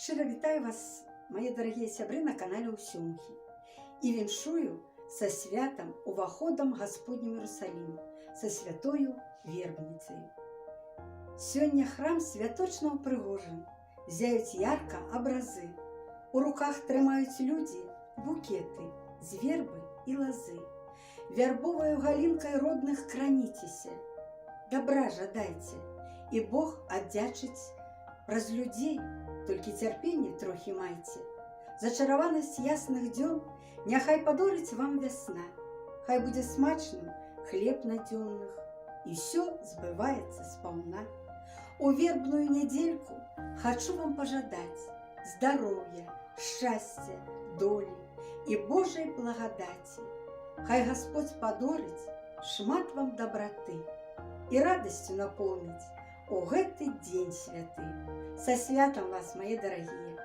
Щиро вітаю вас, мої дорогі сябри, на каналі Усьомхи. І віншую со святом, уваходом Господнім в Єрусалим, со святою Вербницею. Сьогодні храм святочно упригожен, зяють ярко образи. У руках тримають люди букети з верби і лози. Вербовою галинкою родних кранітеся, добра жадайте, і Бог одячить праз людей, тільки терпіння трохи майте. Зачарованість ясних дьон няхай подорить вам весна, хай буде смачним хліб надьонних, і все збивається сполна. У вербную недельку хочу вам пожадать здоровья, счастья, доли и Божьей благодати. Хай Господь подорить шмат вам доброты и радостью наполнить о гэты день святый. Со святом вас, мои дорогие!